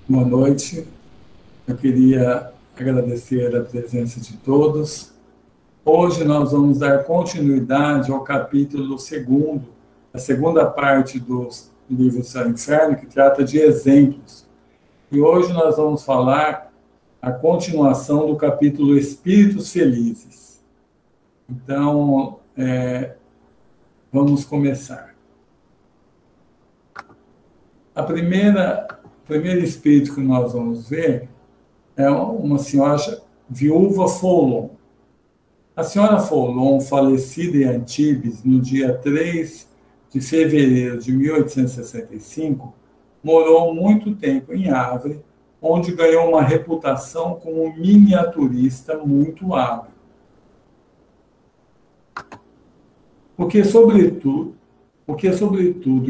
Boa noite. Eu queria agradecer a presença de todos. Hoje nós vamos dar continuidade ao capítulo 2º, a segunda parte do livro Céu e Inferno, que trata de exemplos. E hoje nós vamos falar a continuação do capítulo Espíritos Felizes. Então, vamos começar. O primeiro espírito que nós vamos ver é uma senhora viúva Folon. A senhora Folon, falecida em Antibes no dia 3 de fevereiro de 1865, morou muito tempo em Havre, onde ganhou uma reputação como miniaturista muito hábil. O que, sobretudo,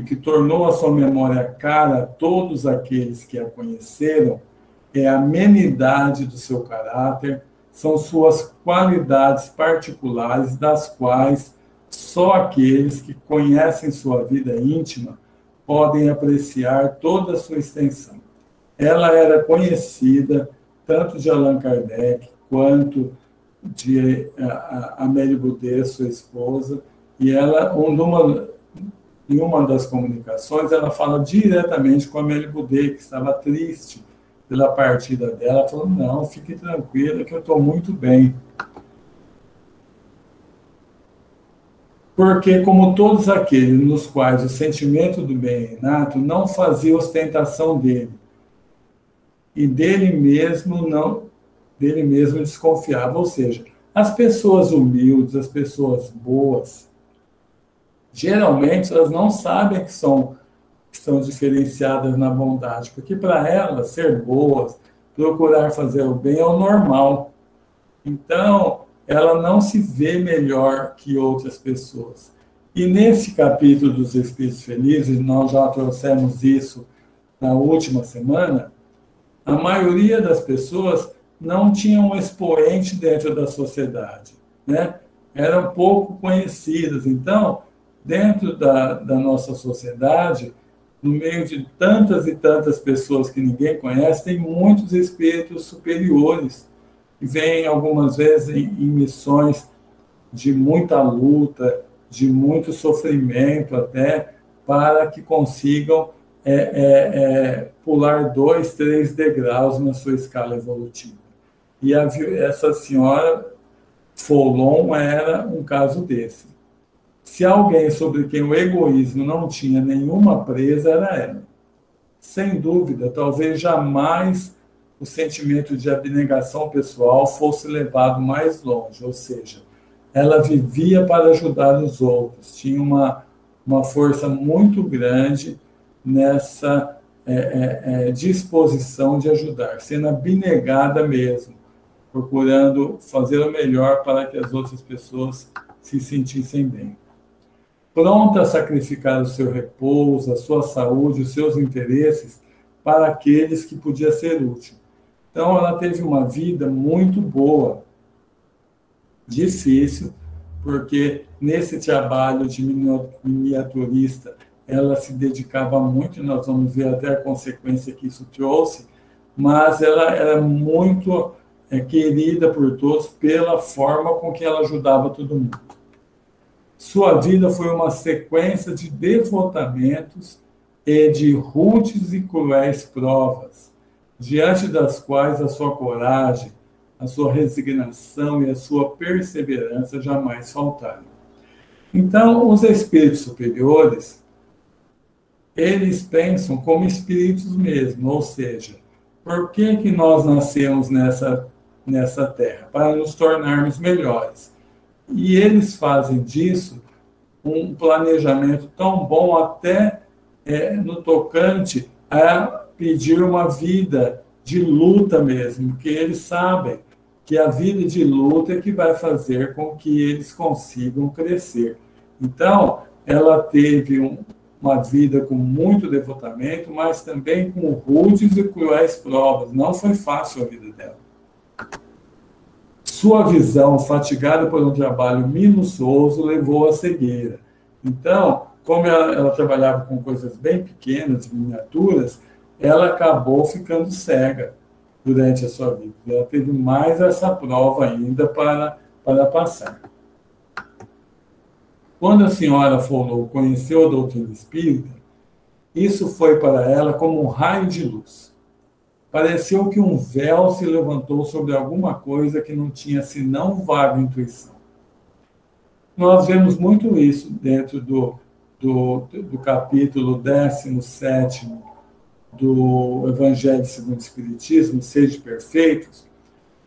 que tornou a sua memória cara a todos aqueles que a conheceram é a amenidade do seu caráter, são suas qualidades particulares, das quais só aqueles que conhecem sua vida íntima podem apreciar toda a sua extensão. Ela era conhecida tanto de Allan Kardec quanto de Amélie Boudet, sua esposa, e ela, em uma das comunicações, ela fala diretamente com a Amélie Boudet, que estava triste pela partida dela, falou, não, fique tranquila que eu estou muito bem. Porque, como todos aqueles nos quais o sentimento do bem é inato, não fazia ostentação dele, e dele mesmo desconfiava, ou seja, as pessoas humildes, as pessoas boas, geralmente elas não sabem que são diferenciadas na bondade, porque para elas ser boas, procurar fazer o bem é o normal. Então, ela não se vê melhor que outras pessoas. E nesse capítulo dos Espíritos Felizes, nós já trouxemos isso na última semana, a maioria das pessoas não tinha um expoente dentro da sociedade, né? Eram pouco conhecidas. Então, dentro da nossa sociedade, no meio de tantas e tantas pessoas que ninguém conhece, tem muitos espíritos superiores, que vêm algumas vezes em missões de muita luta, de muito sofrimento até, para que consigam pular 2, 3 degraus na sua escala evolutiva. E essa senhora Folon era um caso desse. Se alguém sobre quem o egoísmo não tinha nenhuma presa, era ela. Sem dúvida, talvez jamais o sentimento de abnegação pessoal fosse levado mais longe, ou seja, ela vivia para ajudar os outros, tinha uma força muito grande nessa disposição de ajudar, sendo abnegada mesmo, procurando fazer o melhor para que as outras pessoas se sentissem bem. Pronta a sacrificar o seu repouso, a sua saúde, os seus interesses para aqueles que podia ser útil. Então, ela teve uma vida muito boa, difícil, porque nesse trabalho de miniaturista, ela se dedicava muito, e nós vamos ver até a consequência que isso trouxe, mas ela era muito querida por todos pela forma com que ela ajudava todo mundo. Sua vida foi uma sequência de devotamentos e de rudes e cruéis provas, diante das quais a sua coragem, a sua resignação e a sua perseverança jamais faltaram. Então, os espíritos superiores, eles pensam como espíritos mesmo, ou seja, por que nós nascemos nessa terra? Para nos tornarmos melhores. E eles fazem disso um planejamento tão bom até no tocante a pedir uma vida de luta mesmo, porque eles sabem que a vida de luta é que vai fazer com que eles consigam crescer. Então, ela teve uma vida com muito devotamento, mas também com rudes e cruéis provas. Não foi fácil a vida dela. Sua visão, fatigada por um trabalho minucioso, levou à cegueira. Então, como ela trabalhava com coisas bem pequenas, miniaturas, ela acabou ficando cega durante a sua vida. Ela teve mais essa prova ainda para passar. Quando a senhora Follot conheceu a doutrina espírita, isso foi para ela como um raio de luz. Pareceu que um véu se levantou sobre alguma coisa que não tinha senão vaga intuição. Nós vemos muito isso dentro do capítulo 17 do Evangelho segundo o Espiritismo, Sede Perfeitos,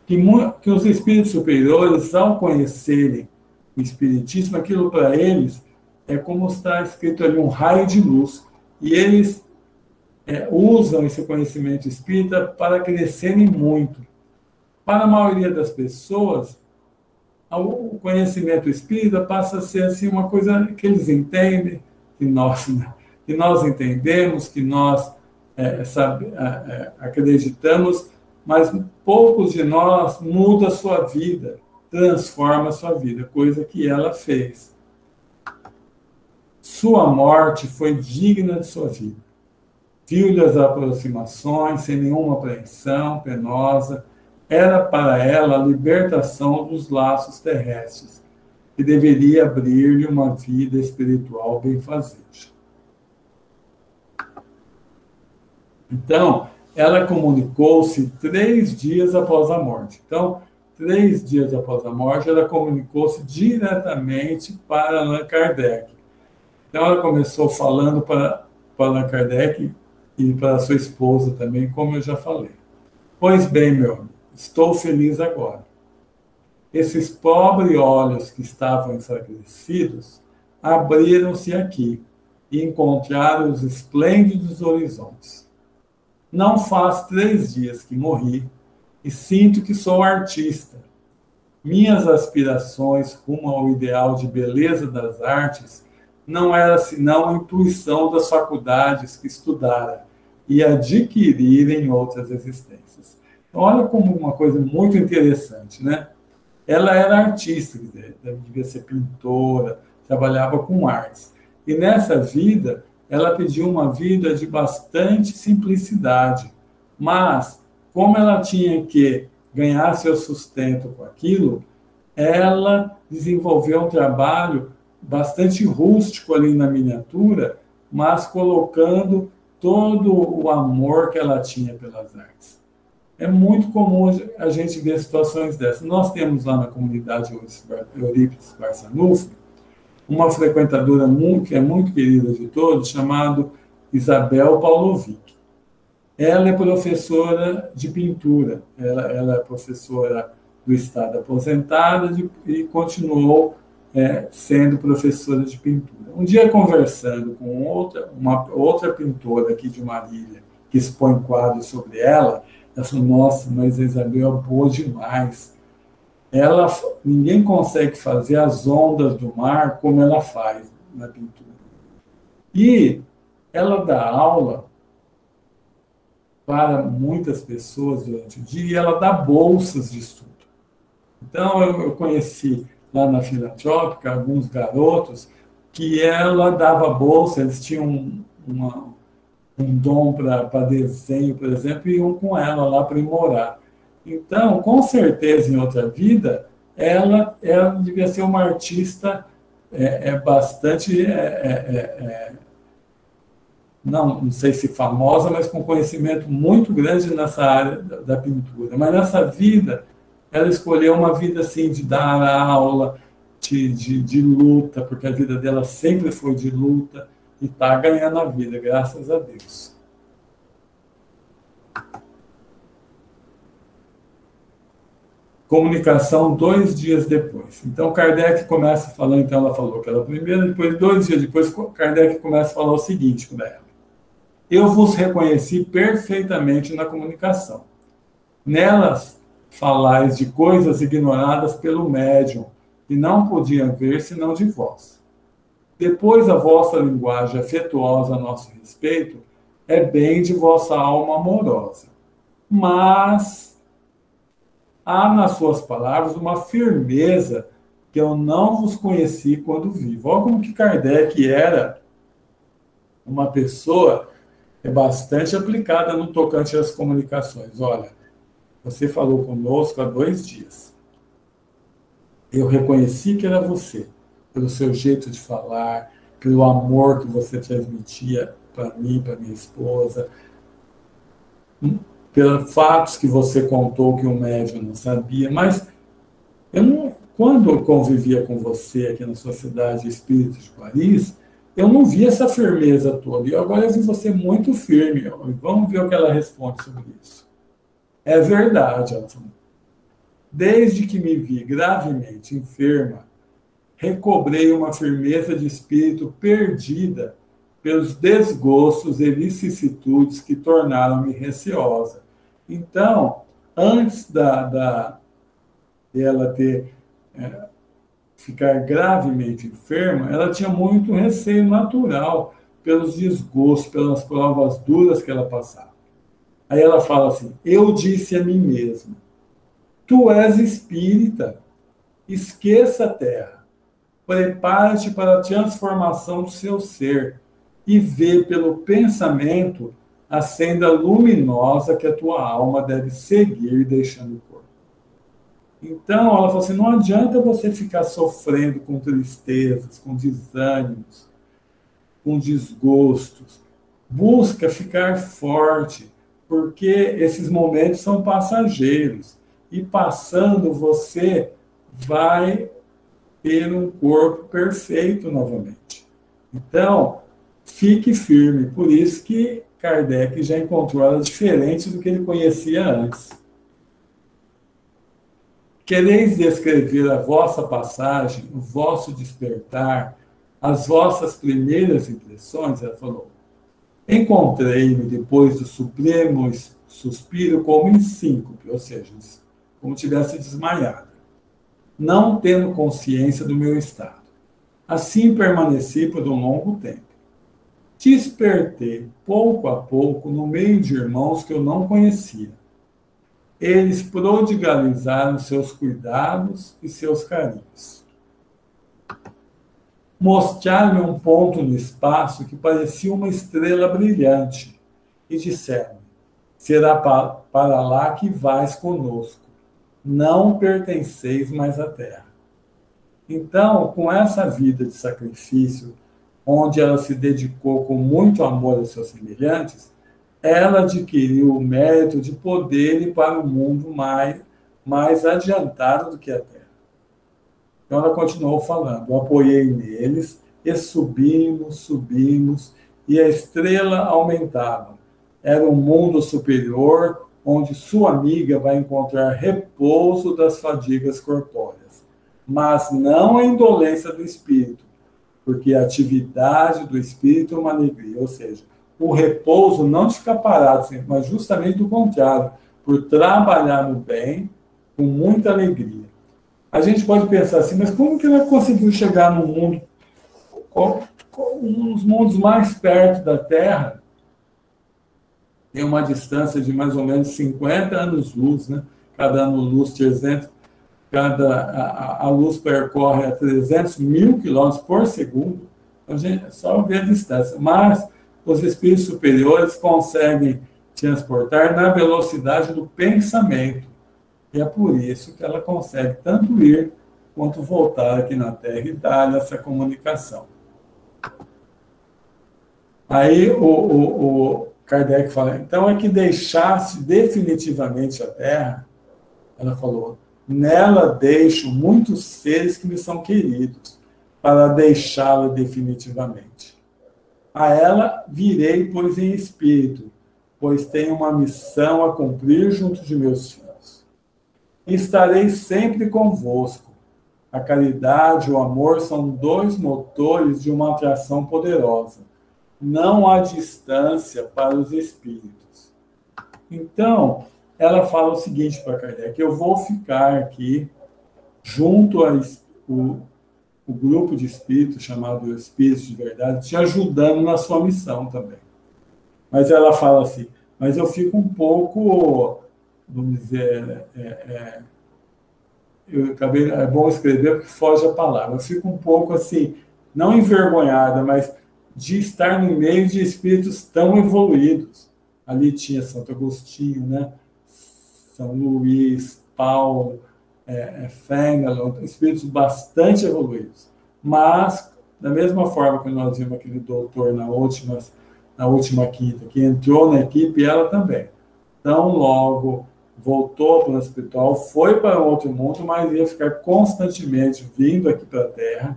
que os espíritos superiores, ao conhecerem o Espiritismo, aquilo para eles é como está escrito ali, um raio de luz. E eles usam esse conhecimento espírita para crescerem muito. Para a maioria das pessoas, o conhecimento espírita passa a ser assim, uma coisa que eles entendem, que nós entendemos, que nós acreditamos, mas poucos de nós muda a sua vida, transforma a sua vida, coisa que ela fez. Sua morte foi digna de sua vida. Viu-lhe as aproximações, sem nenhuma apreensão penosa. Era para ela a libertação dos laços terrestres, que deveria abrir-lhe uma vida espiritual benfazeja. Então, ela comunicou-se 3 dias após a morte. Então, 3 dias após a morte, ela comunicou-se diretamente para Allan Kardec. Então, ela começou falando para Allan Kardec e para sua esposa também, como eu já falei. Pois bem, meu amigo, estou feliz agora. Esses pobres olhos que estavam enfraquecidos abriram-se aqui e encontraram os esplêndidos horizontes. Não faz 3 dias que morri e sinto que sou artista. Minhas aspirações rumo ao ideal de beleza das artes não era senão a intuição das faculdades que estudara e adquirira em outras existências. Olha como uma coisa muito interessante, né? Ela era artista, devia ser pintora, trabalhava com artes. E nessa vida, ela pediu uma vida de bastante simplicidade. Mas, como ela tinha que ganhar seu sustento com aquilo, ela desenvolveu um trabalho bastante rústico ali na miniatura, mas colocando todo o amor que ela tinha pelas artes. É muito comum a gente ver situações dessas. Nós temos lá na comunidade Eurípides Barçanufo uma frequentadora que é muito querida de todos, chamada Isabel Paulovic. Ela é professora de pintura, ela é professora do Estado aposentada e continuou sendo professora de pintura. Um dia, conversando com uma outra pintora aqui de Marília, que expõe quadros sobre ela falou, nossa, mas a Isabel é boa demais. Ninguém consegue fazer as ondas do mar como ela faz na pintura. E ela dá aula para muitas pessoas durante o dia e ela dá bolsas de estudo. Então, eu conheci lá na Filantrópica alguns garotos que ela dava bolsa, eles tinham um dom para desenho, por exemplo, e iam com ela lá para ir morar. Então, com certeza, em outra vida, ela devia ser uma artista bastante, não sei se famosa, mas com conhecimento muito grande nessa área da pintura. Mas nessa vida, ela escolheu uma vida assim, de dar aula, de luta, porque a vida dela sempre foi de luta, e está ganhando a vida, graças a Deus. Comunicação 2 dias depois. Então, Kardec começa falando, então ela falou que ela primeiro, depois, 2 dias depois, Kardec começa a falar o seguinte para ela. Eu vos reconheci perfeitamente na comunicação. Nelas falais de coisas ignoradas pelo médium, que não podiam ver senão de vós. Depois, a vossa linguagem afetuosa a nosso respeito é bem de vossa alma amorosa. Mas há nas suas palavras uma firmeza que eu não vos conheci quando vivo. Olha como que Kardec era uma pessoa é bastante aplicada no tocante às comunicações. Olha, você falou conosco há 2 dias. Eu reconheci que era você, pelo seu jeito de falar, pelo amor que você transmitia para mim, para minha esposa, pelos fatos que você contou que o médium não sabia, mas eu não, quando eu convivia com você aqui na Sociedade Espírita de Paris, eu não vi essa firmeza toda. E agora eu vi você muito firme. Vamos ver o que ela responde sobre isso. É verdade, Alton. Desde que me vi gravemente enferma, recobrei uma firmeza de espírito perdida pelos desgostos e vicissitudes que tornaram-me receosa. Então, antes dela ter ficar gravemente enferma, ela tinha muito receio natural pelos desgostos, pelas provas duras que ela passava. Aí ela fala assim: eu disse a mim mesma, tu és espírita, esqueça a terra, prepara-te para a transformação do seu ser e vê pelo pensamento a senda luminosa que a tua alma deve seguir deixando o corpo. Então, ela falou assim, não adianta você ficar sofrendo com tristezas, com desânimos, com desgostos. Busca ficar forte, porque esses momentos são passageiros. E passando, você vai ter um corpo perfeito novamente. Então, fique firme. Por isso que Kardec já encontrou ela diferente do que ele conhecia antes. Quereis descrever a vossa passagem, o vosso despertar, as vossas primeiras impressões? Ela falou, encontrei-me depois do supremo suspiro como em síncope, ou seja, como tivesse desmaiado, não tendo consciência do meu estado. Assim permaneci por um longo tempo. Despertei, pouco a pouco, no meio de irmãos que eu não conhecia. Eles prodigalizaram seus cuidados e seus carinhos. Mostraram-me um ponto no espaço que parecia uma estrela brilhante e disseram: será para lá que vais conosco. Não pertenceis mais à terra. Então, com essa vida de sacrifício, onde ela se dedicou com muito amor aos seus semelhantes, ela adquiriu o mérito de poder ir para o mundo mais adiantado do que a Terra. Então ela continuou falando, apoiei neles e subimos, e a estrela aumentava. Era um mundo superior, onde sua amiga vai encontrar repouso das fadigas corpóreas, mas não a indolência do espírito, porque a atividade do espírito é uma alegria, ou seja, o repouso não de ficar parado sempre, mas justamente do contrário, por trabalhar no bem com muita alegria. A gente pode pensar assim, mas como que ela conseguiu chegar no mundo, um dos mundos mais perto da Terra, tem uma distância de mais ou menos 50 anos-luz, né? Cada ano-luz, 300, a luz percorre a 300 mil quilômetros por segundo, a gente só vê a distância, mas os espíritos superiores conseguem transportar na velocidade do pensamento. E é por isso que ela consegue tanto ir quanto voltar aqui na Terra e dar essa comunicação. Aí o Kardec fala, então é que deixasse definitivamente a Terra, ela falou, nela deixo muitos seres que me são queridos, para deixá-la definitivamente. A ela virei, pois, em espírito, pois tenho uma missão a cumprir junto de meus filhos. Estarei sempre convosco. A caridade e o amor são dois motores de uma atração poderosa. Não há distância para os espíritos. Então, ela fala o seguinte para Kardec, eu vou ficar aqui junto ao o grupo de espíritos, chamado Espíritos de Verdade, te ajudando na sua missão também. Mas ela fala assim, mas eu fico um pouco, vamos dizer, é bom escrever porque foge a palavra, eu fico um pouco assim, não envergonhada, mas de estar no meio de espíritos tão evoluídos. Ali tinha Santo Agostinho, né? São Luís, Paulo, Fenelon, espíritos bastante evoluídos. Mas, da mesma forma que nós vimos aquele doutor na última quinta, que entrou na equipe, ela também. Então, logo voltou para o hospital, foi para outro mundo, mas ia ficar constantemente vindo aqui para a Terra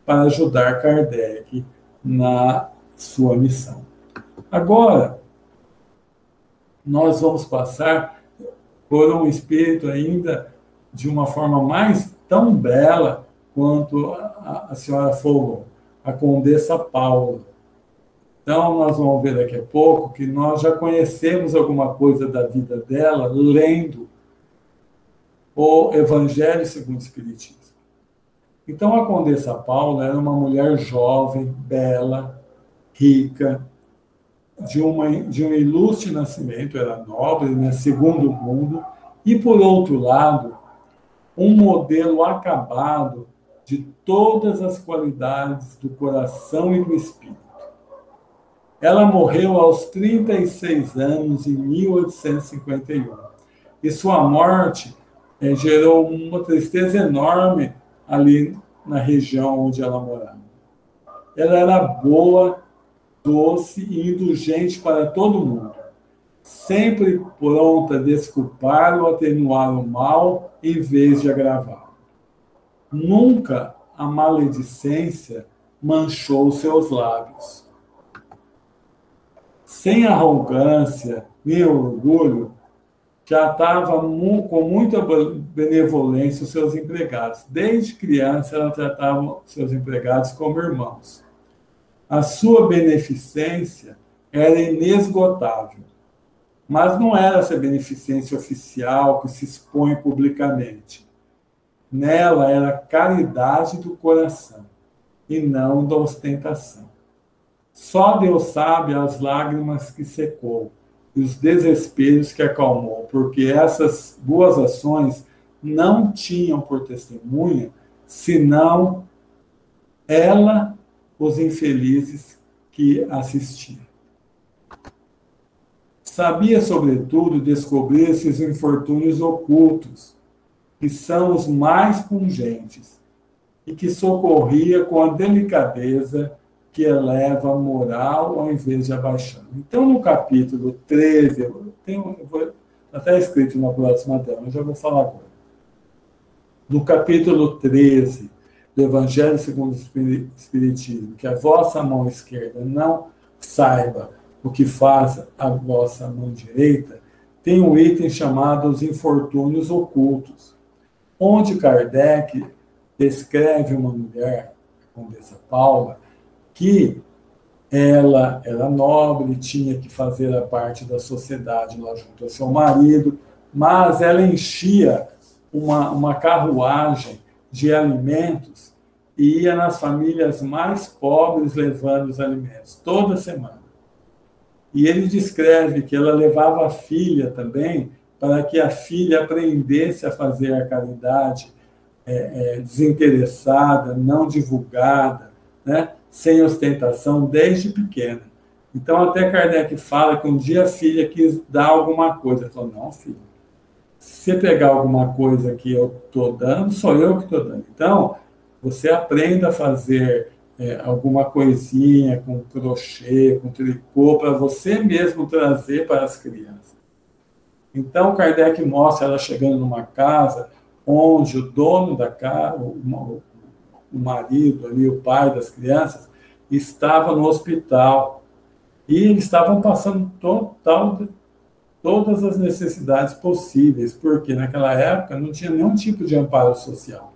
para ajudar Kardec na sua missão. Agora, nós vamos passar por um espírito ainda de uma forma mais tão bela quanto a senhora falou, a Condessa Paula. Então, nós vamos ver daqui a pouco que nós já conhecemos alguma coisa da vida dela lendo o Evangelho segundo o Espiritismo. Então, a Condessa Paula era uma mulher jovem, bela, rica, de um ilustre nascimento, era nobre, né, segundo o mundo, e, por outro lado, um modelo acabado de todas as qualidades do coração e do espírito. Ela morreu aos 36 anos, em 1851. E sua morte gerou uma tristeza enorme ali na região onde ela morava. Ela era boa, doce e indulgente para todo mundo, sempre pronta a desculpar ou atenuar o mal em vez de agravá-lo. Nunca a maledicência manchou seus lábios. Sem arrogância nem orgulho, tratava com muita benevolência os seus empregados. Desde criança, ela tratava seus empregados como irmãos. A sua beneficência era inesgotável, mas não era essa beneficência oficial que se expõe publicamente. Nela era caridade do coração e não da ostentação. Só Deus sabe as lágrimas que secou e os desesperos que acalmou, porque essas boas ações não tinham por testemunha senão ela, os infelizes que assistiam. Sabia, sobretudo, descobrir esses infortúnios ocultos, que são os mais pungentes, e que socorria com a delicadeza que eleva a moral ao invés de abaixando. Então, no capítulo 13, até escrito na próxima tela, mas já vou falar agora. No capítulo 13 do Evangelho segundo o Espiritismo, que a vossa mão esquerda não saiba o que faz a vossa mão direita, tem um item chamado os infortúnios ocultos, onde Kardec descreve uma mulher, a Condessa Paula, que ela era nobre, tinha que fazer a parte da sociedade lá junto ao seu marido, mas ela enchia uma carruagem de alimentos e ia nas famílias mais pobres levando os alimentos, toda semana. E ele descreve que ela levava a filha também, para que a filha aprendesse a fazer a caridade desinteressada, não divulgada, né? Sem ostentação, desde pequena. Então, até Kardec fala que um dia a filha quis dar alguma coisa. Ele falou, não, filha, se você pegar alguma coisa que eu estou dando, sou eu que estou dando. Então, você aprenda a fazer alguma coisinha com crochê, com tricô, para você mesmo trazer para as crianças. Então, Kardec mostra ela chegando numa casa onde o dono da casa, o marido ali, o pai das crianças, estava no hospital. E eles estavam passando todas as necessidades possíveis, porque naquela época não tinha nenhum tipo de amparo social.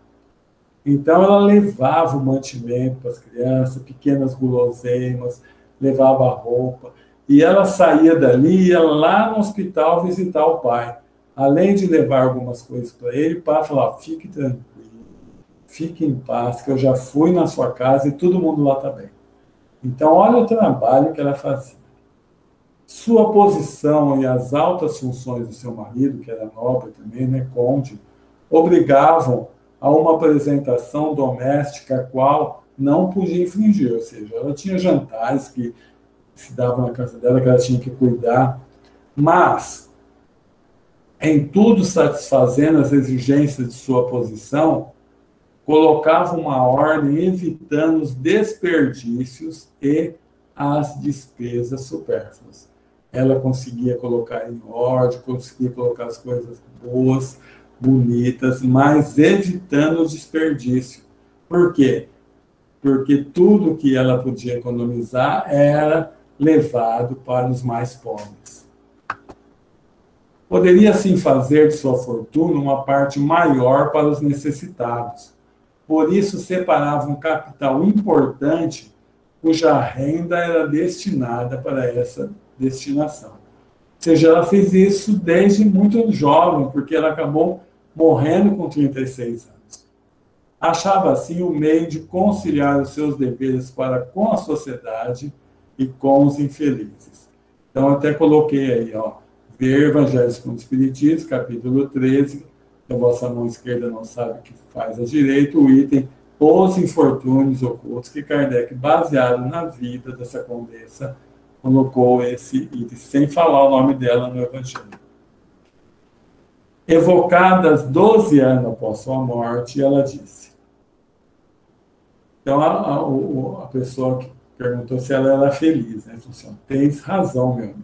Então, ela levava o mantimento para as crianças, pequenas guloseimas, levava roupa. E ela saía dali e ia lá no hospital visitar o pai. Além de levar algumas coisas para ele, o pai falava, fique tranquilo, fique em paz, que eu já fui na sua casa e todo mundo lá está bem. Então, olha o trabalho que ela fazia. Sua posição e as altas funções do seu marido, que era nobre também, né, conde, obrigavam a uma apresentação doméstica a qual não podia infringir, ou seja, ela tinha jantares que se davam na casa dela, que ela tinha que cuidar, mas, em tudo satisfazendo as exigências de sua posição, colocava uma ordem evitando os desperdícios e as despesas supérfluas. Ela conseguia colocar em ordem, conseguia colocar as coisas boas, bonitas, mas evitando o desperdício. Por quê? Porque tudo que ela podia economizar era levado para os mais pobres. Poderia, assim, fazer de sua fortuna uma parte maior para os necessitados. Por isso, separava um capital importante cuja renda era destinada para essa destinação. Ou seja, ela fez isso desde muito jovem, porque ela acabou morrendo com 36 anos. Achava, assim, o meio de conciliar os seus deveres para com a sociedade e com os infelizes. Então, até coloquei aí, ver Evangelho segundo o Espiritismo, capítulo 13, a vossa mão esquerda não sabe o que faz a direita, o item Os Infortúnios Ocultos, que Kardec, baseado na vida dessa condessa, colocou esse item, sem falar o nome dela no Evangelho. Evocadas 12 anos após sua morte, ela disse. Então, a pessoa que perguntou se ela era feliz, né? Falou assim, tens razão, meu amigo,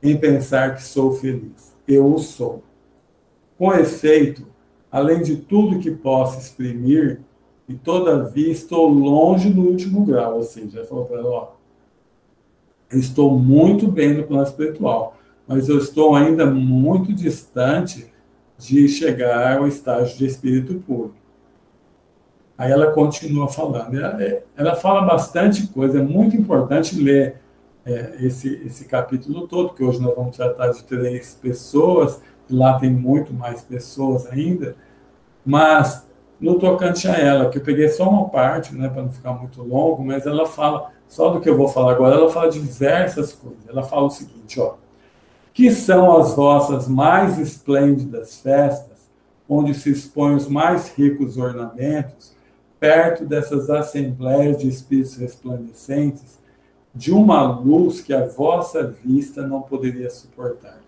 em pensar que sou feliz. Eu o sou. Com efeito, além de tudo que posso exprimir, e todavia estou longe do último grau, ou seja, ela falou para ela, eu estou muito bem no plano espiritual, mas eu estou ainda muito distante de chegar ao estágio de espírito puro. Aí ela continua falando, ela fala bastante coisa, é muito importante ler esse capítulo todo, que hoje nós vamos tratar de 3 pessoas, e lá tem muito mais pessoas ainda, mas no tocante a ela, que eu peguei só uma parte, né, para não ficar muito longo, mas ela fala, só do que eu vou falar agora, ela fala diversas coisas. Ela fala o seguinte, que são as vossas mais esplêndidas festas, onde se expõem os mais ricos ornamentos, perto dessas assembleias de espíritos resplandecentes, de uma luz que a vossa vista não poderia suportar.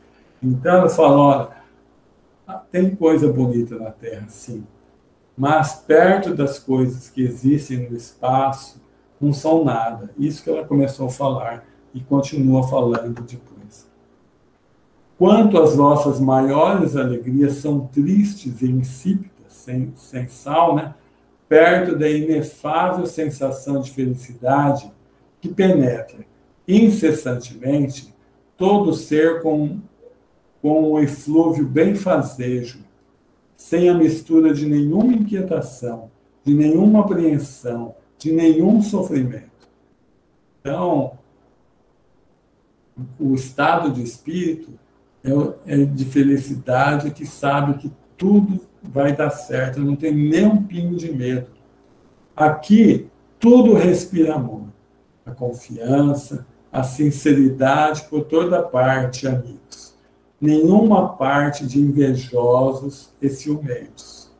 Então, ela fala, olha, tem coisa bonita na Terra, sim, mas perto das coisas que existem no espaço, não são nada. Isso que ela começou a falar e continua falando depois. Quanto às vossas maiores alegrias são tristes e insípidas, sem sal, né? Perto da inefável sensação de felicidade que penetra incessantemente todo ser com o eflúvio benfazejo, sem a mistura de nenhuma inquietação, de nenhuma apreensão, de nenhum sofrimento. Então, o estado de espírito é de felicidade, que sabe que tudo vai dar certo, não tem nem um pingo de medo. Aqui, tudo respira amor. A confiança, a sinceridade por toda parte, amigos. Nenhuma parte de invejosos e ciumentos.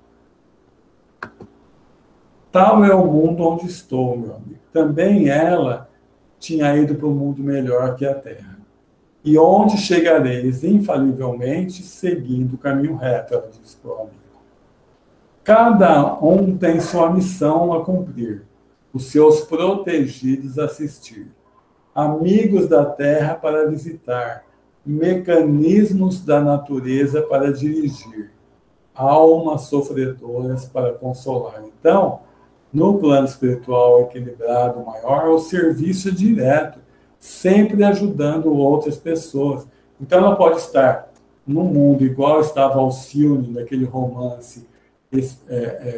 Tal é o mundo onde estou, meu amigo. Também ela tinha ido para um mundo melhor que a Terra. E onde chegareis infalivelmente seguindo o caminho reto, ela disse para o amigo. Cada um tem sua missão a cumprir, os seus protegidos a assistir, amigos da terra para visitar, mecanismos da natureza para dirigir, almas sofredoras para consolar. Então, no plano espiritual equilibrado maior, o serviço é direto, sempre ajudando outras pessoas. Então, ela pode estar no mundo igual estava Alcione, naquele romance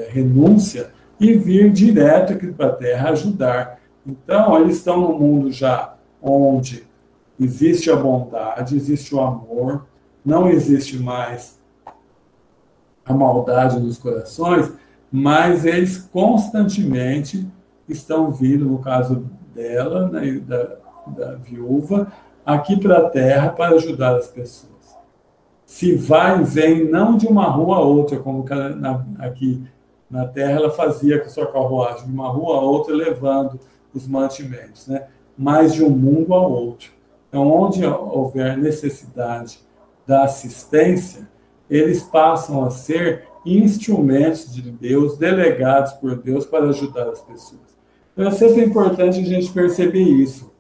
Renúncia, e vir direto aqui para a Terra ajudar. Então, eles estão no mundo já onde existe a bondade, existe o amor, não existe mais a maldade nos corações, mas eles constantemente estão vindo, no caso dela, né, da viúva, aqui para a Terra para ajudar as pessoas. Se vai e vem, não de uma rua a outra, como aqui Na terra, ela fazia com sua carruagem de uma rua a outra, levando os mantimentos, né? Mas de um mundo ao outro. Então, onde houver necessidade da assistência, eles passam a ser instrumentos de Deus, delegados por Deus para ajudar as pessoas. Então, é sempre importante a gente perceber isso,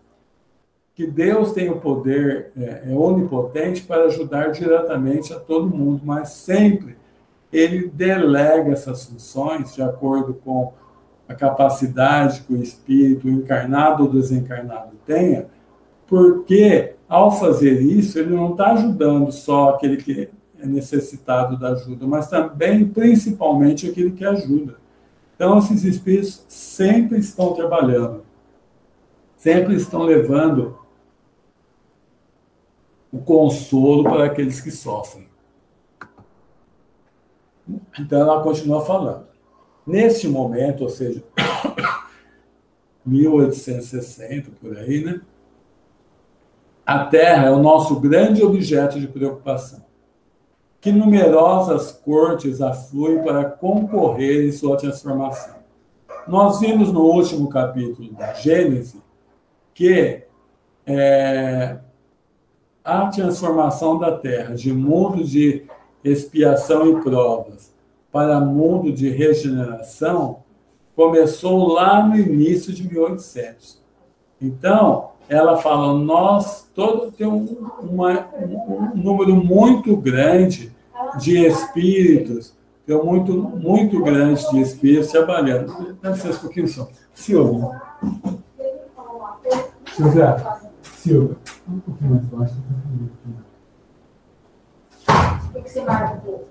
que Deus tem o poder, é onipotente para ajudar diretamente a todo mundo, mas sempre ele delega essas funções de acordo com a capacidade que o espírito encarnado ou desencarnado tenha, porque, ao fazer isso, ele não está ajudando só aquele que é necessitado da ajuda, mas também, principalmente, aquele que ajuda. Então, esses espíritos sempre estão trabalhando, sempre estão levando o consolo para aqueles que sofrem. Então, ela continua falando. Neste momento, ou seja, 1860, por aí, né? A Terra é o nosso grande objeto de preocupação. Que numerosas cortes afluem para concorrer em sua transformação. Nós vimos no último capítulo da Gênesis que a transformação da Terra de mundo de expiação e provas para mundo de regeneração começou lá no início de 1800. Então, ela fala, nós todos temos um número muito grande de espíritos, tem muito grande de espíritos trabalhando. Dá licença um pouquinho só. Silvia. Silvia. Um pouquinho mais baixo. O que você marca um pouco?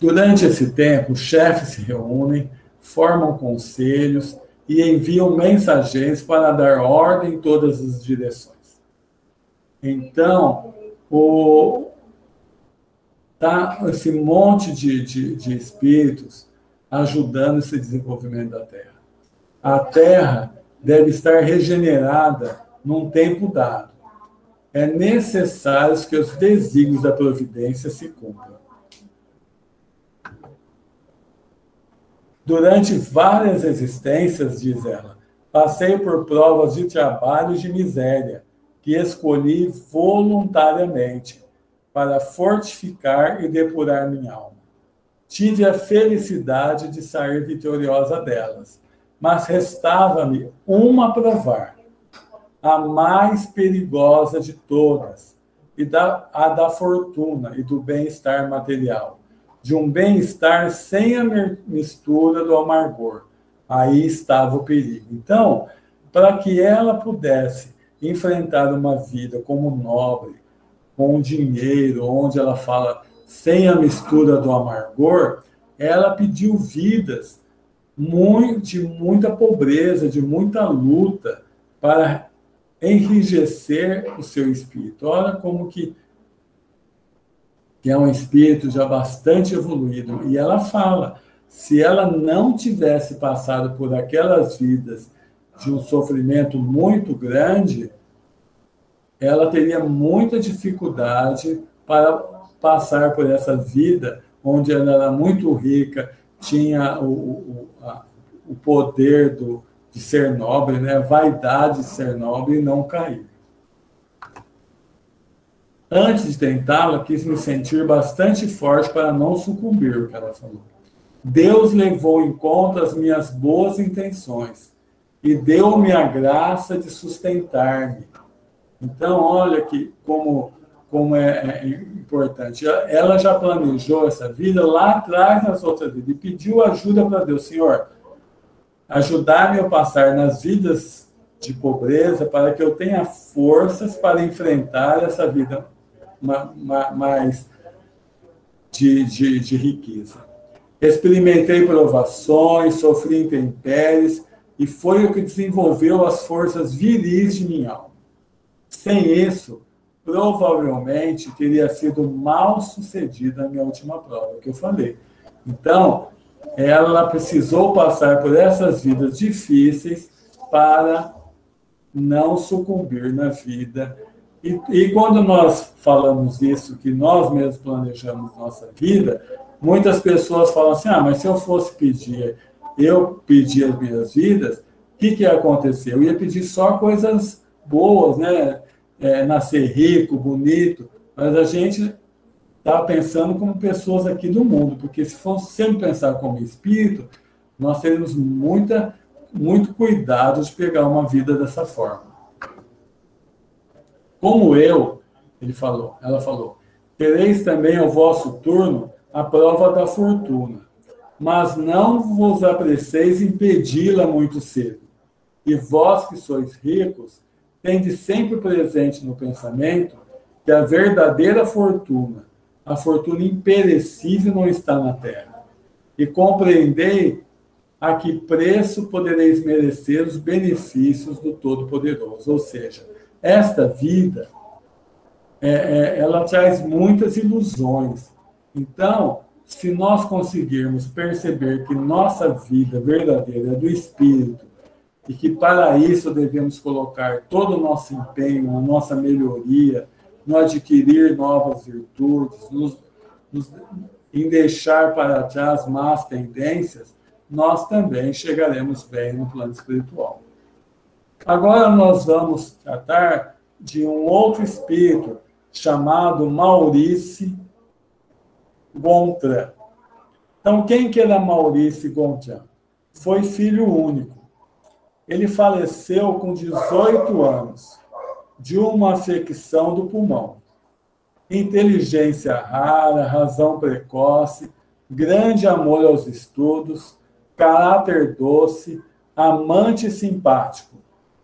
Durante esse tempo, os chefes se reúnem, formam conselhos e enviam mensageiros para dar ordem em todas as direções. Então, esse monte de espíritos ajudando esse desenvolvimento da Terra. A Terra deve estar regenerada num tempo dado. É necessário que os desígnios da providência se cumpram. Durante várias existências, diz ela, passei por provas de trabalho e de miséria, que escolhi voluntariamente para fortificar e depurar minha alma. Tive a felicidade de sair vitoriosa delas, mas restava-me uma a provar, a mais perigosa de todas, a da fortuna e do bem-estar material, de um bem-estar sem a mistura do amargor. Aí estava o perigo. Então, para que ela pudesse enfrentar uma vida como nobre, com dinheiro, onde ela fala sem a mistura do amargor, ela pediu vidas de muita pobreza, de muita luta, para enrijecer o seu espírito. Olha como que é um espírito já bastante evoluído. E ela fala, se ela não tivesse passado por aquelas vidas de um sofrimento muito grande, ela teria muita dificuldade para passar por essa vida onde ela era muito rica, tinha o poder de ser nobre, né? A vaidade de ser nobre e não cair. Antes de tentá-la, quis me sentir bastante forte para não sucumbir, o que ela falou. Deus levou em conta as minhas boas intenções e deu-me a graça de sustentar-me. Então, olha que como é importante. Ela já planejou essa vida lá atrás nas outras vidas e pediu ajuda para Deus. Senhor, ajudar-me a passar nas vidas de pobreza para que eu tenha forças para enfrentar essa vida mais de riqueza. Experimentei provações, sofri intempéries e foi o que desenvolveu as forças viris de minha alma. Sem isso, provavelmente teria sido mal sucedida a minha última prova, que eu falei. Então, ela precisou passar por essas vidas difíceis para não sucumbir na vida E quando nós falamos isso, que nós mesmos planejamos nossa vida, muitas pessoas falam assim, mas se eu fosse pedir, eu pedir as minhas vidas, o que ia acontecer? Eu ia pedir só coisas boas, né? Nascer rico, bonito, mas a gente está pensando como pessoas aqui do mundo, porque se fosse sempre pensar como espírito, nós teríamos muito cuidado de pegar uma vida dessa forma. Como ela falou, tereis também ao vosso turno a prova da fortuna, mas não vos apreceis em pedi-la muito cedo. E vós que sois ricos, tendes sempre presente no pensamento que a verdadeira fortuna, a fortuna imperecível, não está na terra. E compreendei a que preço podereis merecer os benefícios do Todo-Poderoso. Ou seja, esta vida, ela traz muitas ilusões. Então, se nós conseguirmos perceber que nossa vida verdadeira é do Espírito, e que para isso devemos colocar todo o nosso empenho, a nossa melhoria, no adquirir novas virtudes, em deixar para trás más tendências, nós também chegaremos bem no plano espiritual. Agora nós vamos tratar de um outro espírito chamado Maurice Gontran. Então, quem que era Maurice Gontran? Foi filho único. Ele faleceu com 18 anos, de uma afecção do pulmão. Inteligência rara, razão precoce, grande amor aos estudos, caráter doce, amante e simpático.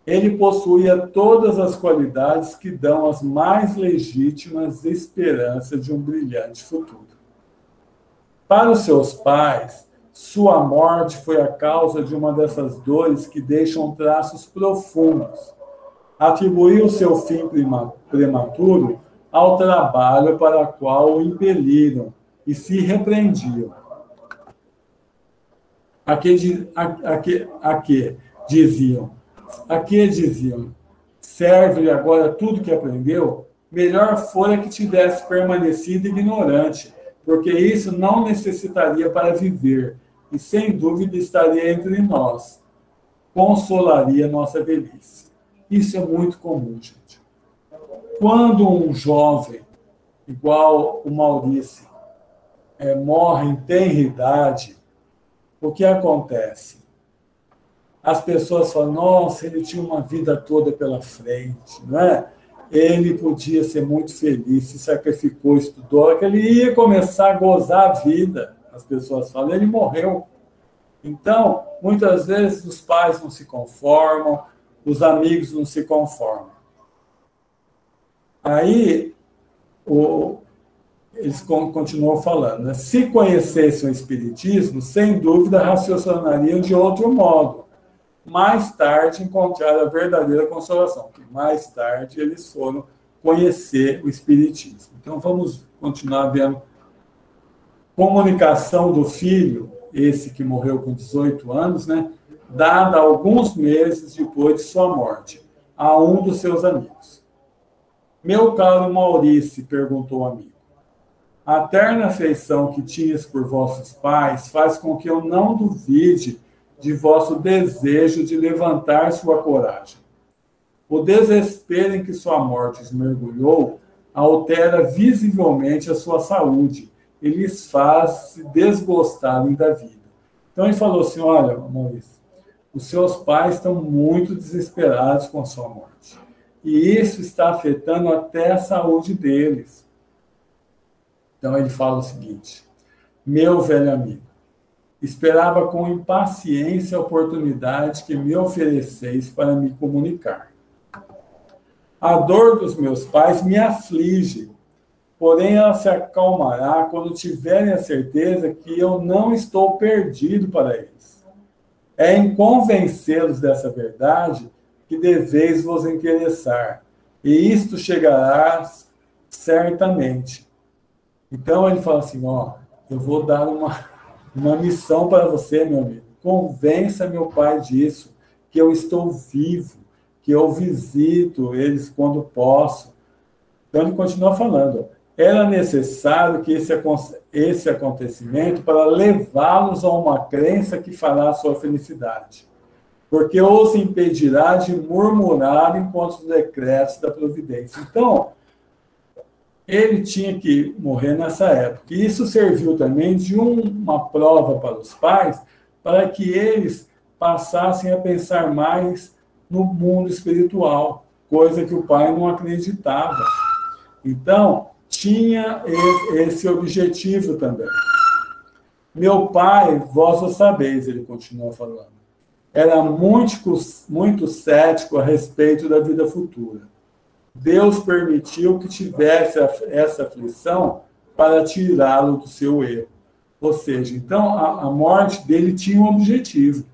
Ele possuía todas as qualidades que dão as mais legítimas esperanças de um brilhante futuro. Para os seus pais, sua morte foi a causa de uma dessas dores que deixam traços profundos. Atribuiu seu fim prematuro ao trabalho para o qual o impeliram e se repreendiam. Diziam, serve-lhe agora tudo que aprendeu? Melhor fora que tivesse permanecido ignorante, porque isso não necessitaria para viver, e sem dúvida estaria entre nós. Consolaria nossa velhice. Isso é muito comum, gente. Quando um jovem, igual o Maurice, morre em tenra idade, o que acontece? As pessoas falam, nossa, ele tinha uma vida toda pela frente, não é? Ele podia ser muito feliz, se sacrificou, estudou, que ele ia começar a gozar a vida. As pessoas falam, ele morreu. Então, muitas vezes os pais não se conformam, os amigos não se conformam. Aí, eles continuam falando, né? Se conhecessem o Espiritismo, sem dúvida raciocinariam de outro modo. Mais tarde encontraram a verdadeira consolação, porque mais tarde eles foram conhecer o Espiritismo. Então, vamos continuar vendo comunicação do filho, esse que morreu com 18 anos, né, dada alguns meses depois de sua morte, a um dos seus amigos. Meu caro Maurice, perguntou o amigo, a terna afeição que tinhas por vossos pais faz com que eu não duvide de vosso desejo de levantar sua coragem. O desespero em que sua morte os mergulhou altera visivelmente a sua saúde e lhes faz se desgostarem da vida. Então ele falou assim, olha, Maurício, os seus pais estão muito desesperados com a sua morte. E isso está afetando até a saúde deles. Então ele fala o seguinte, meu velho amigo, esperava com impaciência a oportunidade que me ofereceis para me comunicar. A dor dos meus pais me aflige, porém ela se acalmará quando tiverem a certeza que eu não estou perdido para eles. É em convencê-los dessa verdade que deveis vos interessar, e isto chegará certamente. Então ele fala assim, eu vou dar uma missão para você, meu amigo. Convença meu pai disso, que eu estou vivo, que eu visito eles quando posso, Então, ele continua falando, era necessário que esse acontecimento para levá-los a uma crença que fará a sua felicidade, porque os impedirá de murmurar contra os decretos da providência. Então, ele tinha que morrer nessa época. E isso serviu também de uma prova para os pais, para que eles passassem a pensar mais no mundo espiritual, coisa que o pai não acreditava. Então, tinha esse objetivo também. Meu pai, vós o sabeis, ele continua falando, era muito cético a respeito da vida futura. Deus permitiu que tivesse essa aflição para tirá-lo do seu erro. Ou seja, então, a morte dele tinha um objetivo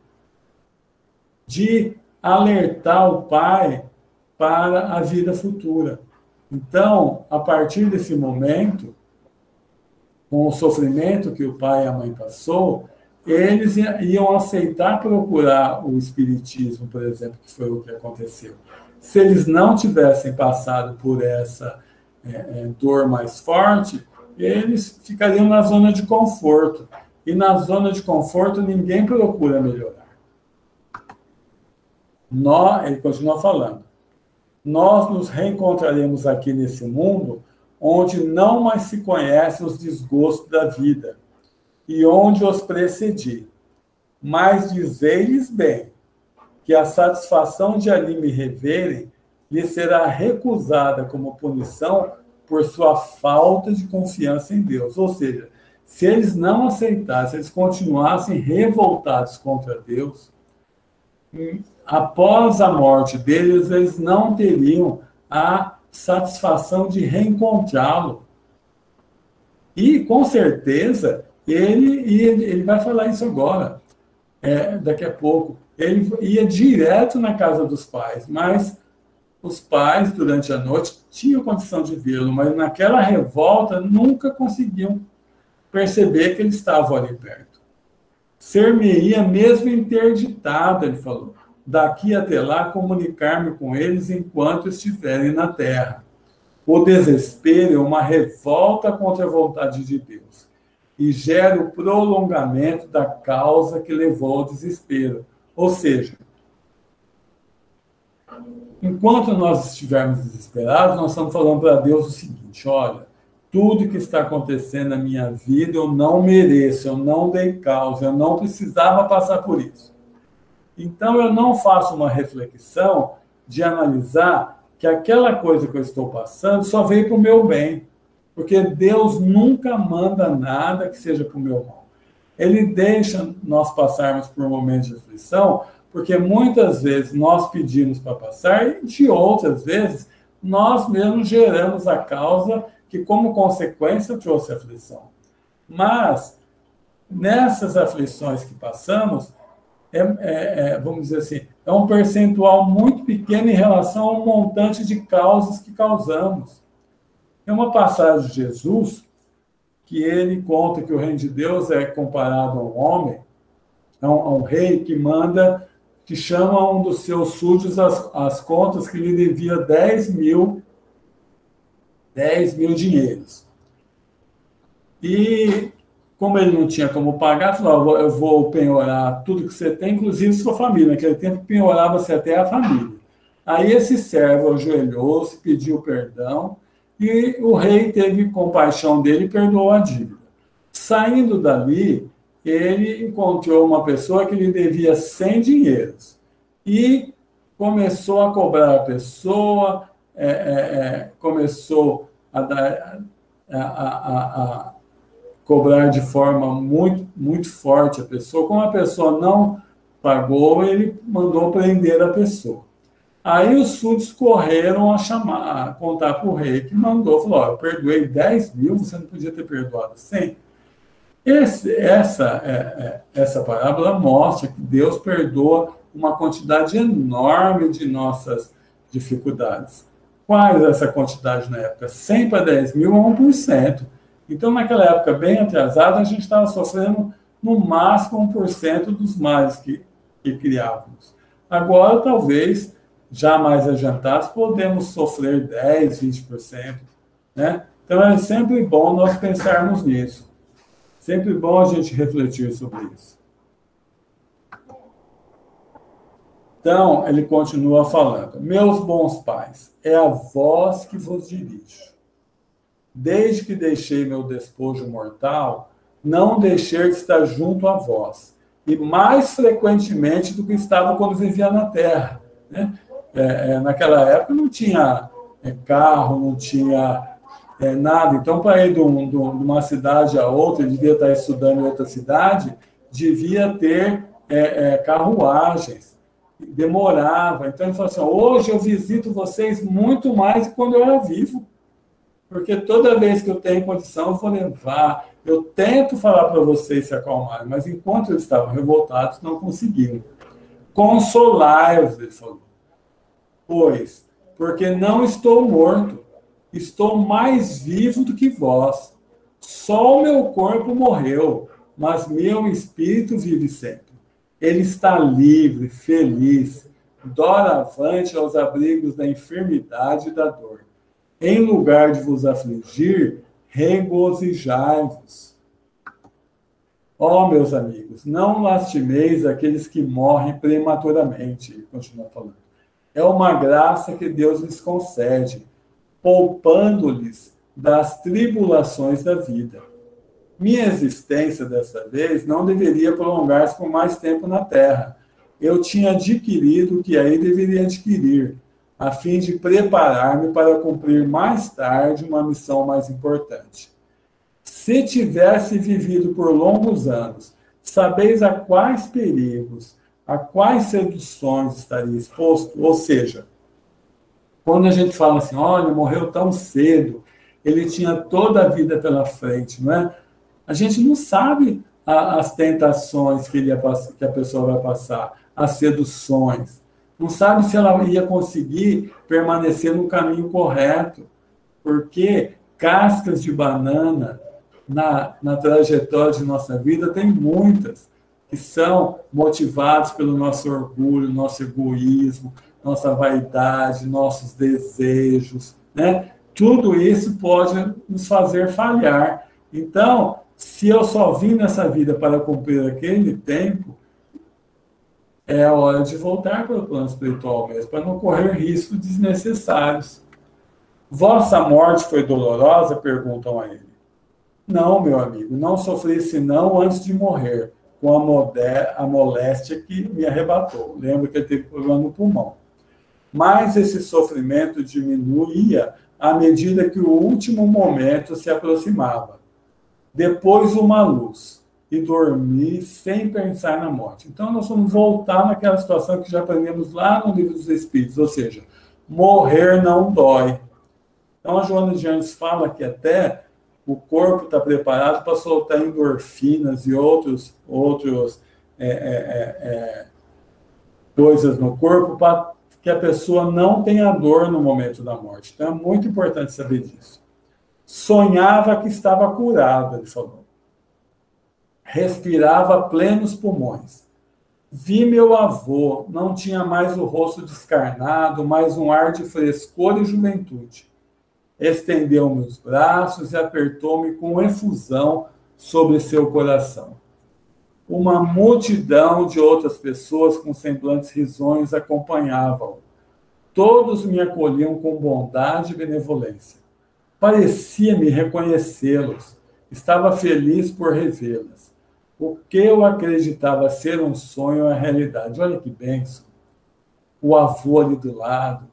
de alertar o pai para a vida futura. Então, a partir desse momento, com o sofrimento que o pai e a mãe passou, eles iam aceitar procurar o espiritismo, por exemplo, que foi o que aconteceu. Se eles não tivessem passado por essa dor mais forte, eles ficariam na zona de conforto. E na zona de conforto, ninguém procura melhorar. Ele continua falando, nós nos reencontraremos aqui nesse mundo onde não mais se conhecem os desgostos da vida e onde os precedi. Mas dizei-lhes bem que a satisfação de ali me reverem lhe será recusada como punição por sua falta de confiança em Deus. Ou seja, se eles não aceitassem, se eles continuassem revoltados contra Deus, após a morte deles, eles não teriam a satisfação de reencontrá-lo. E, com certeza, ele vai falar isso agora, daqui a pouco. Ele ia direto na casa dos pais, mas os pais, durante a noite, tinham condição de vê-lo, mas naquela revolta nunca conseguiam perceber que ele estava ali perto. Ser-me-ia mesmo interditado, ele falou, daqui até lá comunicar-me com eles enquanto estiverem na terra. O desespero é uma revolta contra a vontade de Deus e gera o prolongamento da causa que levou ao desespero. Ou seja, enquanto nós estivermos desesperados, nós estamos falando para Deus o seguinte, olha, tudo que está acontecendo na minha vida eu não mereço, eu não dei causa, eu não precisava passar por isso. Então eu não faço uma reflexão de analisar que aquela coisa que eu estou passando só veio para o meu bem, porque Deus nunca manda nada que seja para o meu mal. Ele deixa nós passarmos por momentos de aflição, porque muitas vezes nós pedimos para passar e de outras vezes nós mesmos geramos a causa que como consequência trouxe a aflição. Mas nessas aflições que passamos, vamos dizer assim, é um percentual muito pequeno em relação ao montante de causas que causamos. Tem uma passagem de Jesus que ele conta que o reino de Deus é comparado a um homem, a um rei que que chama um dos seus súditos as contas que lhe devia 10 mil dinheiros. E como ele não tinha como pagar, falou, eu vou penhorar tudo que você tem, inclusive sua família. Naquele tempo, penhorava-se até a família. Aí esse servo ajoelhou-se, pediu perdão, e o rei teve compaixão dele e perdoou a dívida. Saindo dali, ele encontrou uma pessoa que lhe devia 100 dinheiros. E começou a cobrar a pessoa, começou a cobrar de forma muito, muito forte a pessoa. Como a pessoa não pagou, ele mandou prender a pessoa. Aí os súditos correram a contar para o rei, que mandou, falou, eu perdoei 10 mil, você não podia ter perdoado 100. Essa parábola mostra que Deus perdoa uma quantidade enorme de nossas dificuldades. Qual é essa quantidade na época? 100 para 10 mil é 1%. Então, naquela época bem atrasada, a gente estava sofrendo no máximo 1% dos males que criávamos. Agora, talvez, já mais adiantados, podemos sofrer 10%, 20%, né? Então, é sempre bom nós pensarmos nisso. Sempre bom a gente refletir sobre isso. Então, ele continua falando: meus bons pais, é a vós que vos dirijo. Desde que deixei meu despojo mortal, não deixei de estar junto a vós, e mais frequentemente do que estava quando vivia na terra, né? Naquela época não tinha carro, não tinha nada. Então, para ir de uma cidade a outra, ele devia estar estudando em outra cidade, devia ter carruagens. Demorava. Então, ele falou assim: hoje eu visito vocês muito mais do que quando eu era vivo. Porque toda vez que eu tenho condição, eu vou levar. Eu tento falar para vocês se acalmarem, mas enquanto eles estavam revoltados, não conseguiram. Consolai-os, ele falou. Pois, porque não estou morto, estou mais vivo do que vós. Só o meu corpo morreu, mas meu espírito vive sempre. Ele está livre, feliz, doravante aos abrigos da enfermidade e da dor. Em lugar de vos afligir, regozijai-vos. Ó, meus amigos, não lastimeis aqueles que morrem prematuramente, ele continua falando. É uma graça que Deus lhes concede, poupando-lhes das tribulações da vida. Minha existência, dessa vez, não deveria prolongar-se por mais tempo na terra. Eu tinha adquirido o que aí deveria adquirir, a fim de preparar-me para cumprir mais tarde uma missão mais importante. Se tivesse vivido por longos anos, sabeis a quais perigos, a quais seduções estaria exposto? Ou seja, quando a gente fala assim, olha, morreu tão cedo, ele tinha toda a vida pela frente, não é? A gente não sabe as tentações que a pessoa vai passar, as seduções. Não sabe se ela ia conseguir permanecer no caminho correto, porque cascas de banana na trajetória de nossa vida tem muitas, que são motivadas pelo nosso orgulho, nosso egoísmo, nossa vaidade, nossos desejos, né? Tudo isso pode nos fazer falhar. Então, se eu só vim nessa vida para cumprir aquele tempo, é a hora de voltar para o plano espiritual mesmo, para não correr riscos desnecessários. Vossa morte foi dolorosa? Perguntam a ele. Não, meu amigo, não sofri senão antes de morrer, com a moléstia que me arrebatou. Lembra que ele teve problema no pulmão. Mas esse sofrimento diminuía à medida que o último momento se aproximava. Depois uma luz, e dormir sem pensar na morte. Então, nós vamos voltar naquela situação que já aprendemos lá no Livro dos Espíritos, ou seja, morrer não dói. Então, a Joana de Anjos fala que até o corpo está preparado para soltar endorfinas e outros coisas no corpo para que a pessoa não tenha dor no momento da morte. Então, é muito importante saber disso. Sonhava que estava curado, ele falou. Respirava a plenos pulmões. Vi meu avô, não tinha mais o rosto descarnado, mas um ar de frescor e juventude. Estendeu-me os braços e apertou-me com efusão sobre seu coração. Uma multidão de outras pessoas com semblantes risonhos acompanhavam. Todos me acolhiam com bondade e benevolência. Parecia-me reconhecê-los. Estava feliz por revê-las. O que eu acreditava ser um sonho é realidade. Olha que bênção. O avô ali do lado,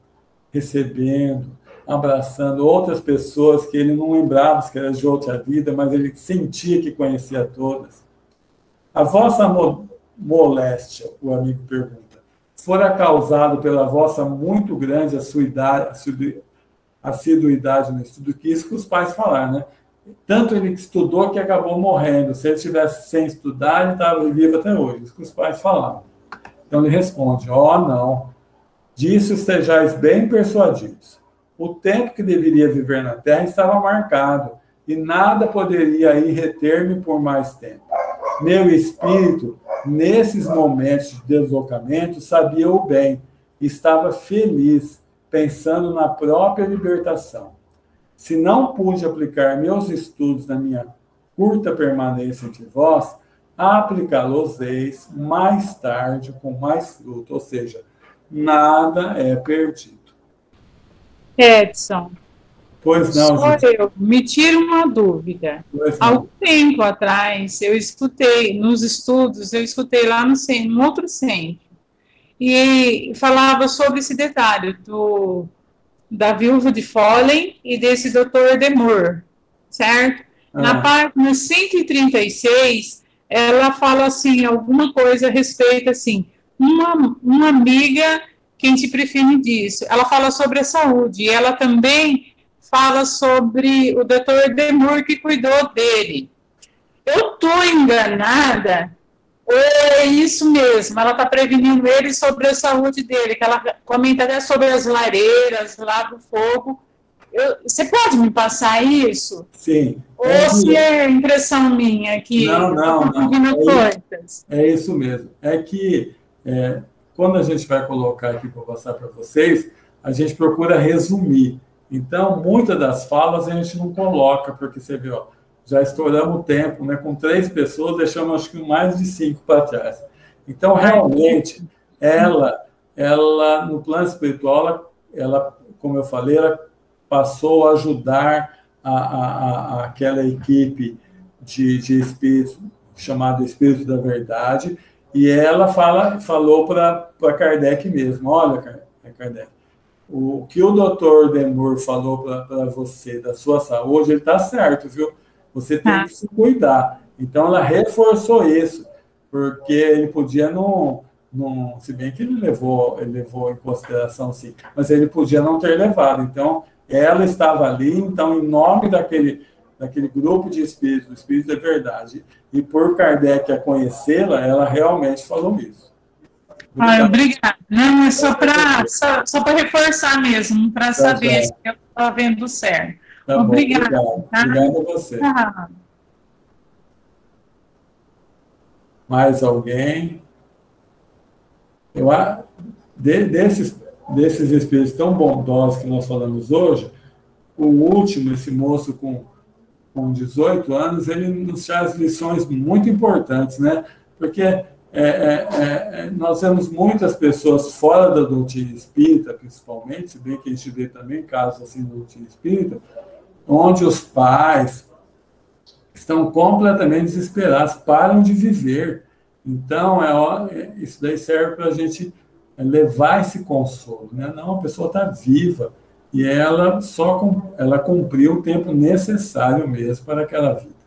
recebendo, abraçando outras pessoas que ele não lembrava que eram de outra vida, mas ele sentia que conhecia todas. A vossa moléstia, o amigo pergunta, fora causado pela vossa muito grande assiduidade no estudo, que isso que os pais falaram, né? Tanto ele estudou que acabou morrendo. Se ele tivesse sem estudar, ele estava vivo até hoje. Isso que os pais falavam. Então ele responde, não. Disso estejais bem persuadidos. O tempo que deveria viver na terra estava marcado, e nada poderia aí reter-me por mais tempo. Meu espírito, nesses momentos de deslocamento, sabia o bem, estava feliz, pensando na própria libertação. Se não pude aplicar meus estudos na minha curta permanência entre vós, aplicá-los-eis mais tarde com mais fruto, ou seja, nada é perdido. Edson, pois não, sou gente. eu. Me tira uma dúvida. Há algum tempo atrás, eu escutei, nos estudos, eu escutei lá no centro, no outro centro, e falava sobre esse detalhe da viúva de Follen e desse Dr. Demore, certo? Na página 136, ela fala assim, alguma coisa a respeito, assim, uma amiga, quem te prefere disso, ela fala sobre a saúde, e ela também fala sobre o Dr. Demore que cuidou dele. Eu estou enganada? Ou é isso mesmo? Ela está prevenindo ele sobre a saúde dele, que ela comenta até sobre as lareiras lá do fogo. Você pode me passar isso? Sim. Ou se é impressão minha que não. É isso mesmo. É que quando a gente vai colocar aqui para passar para vocês, a gente procura resumir. Então, muitas das falas a gente não coloca, porque você vê, ó, já estouramos o tempo, né? Com 3 pessoas, deixamos acho que mais de 5 para trás. Então, realmente, ela no plano espiritual, ela, como eu falei, ela passou a ajudar aquela equipe de espírito, chamado Espírito da Verdade, e ela falou para Kardec mesmo, olha, Kardec, o que o Dr. Demore falou para você da sua saúde, ele está certo, viu? Você tem que se cuidar. Então, ela reforçou isso, porque ele podia não se bem que ele levou em consideração, sim, mas ele podia não ter levado. Então, ela estava ali, então, em nome daquele grupo de espíritos, do Espírito da Verdade, e por Kardec a conhecê-la, ela realmente falou isso. Obrigada. Não, é só para reforçar mesmo, para saber se eu estou vendo certo. Tá obrigada. Bom, obrigado a você. Mais alguém? Desses espíritos tão bondosos que nós falamos hoje, o último, esse moço com 18 anos, ele nos traz lições muito importantes, né? Porque nós vemos muitas pessoas fora da doutrina espírita, principalmente, se bem que a gente vê também casos assim da doutrina espírita, onde os pais estão completamente desesperados, param de viver. Então, isso daí serve para a gente levar esse consolo, né? Não, a pessoa está viva e ela cumpriu o tempo necessário mesmo para aquela vida.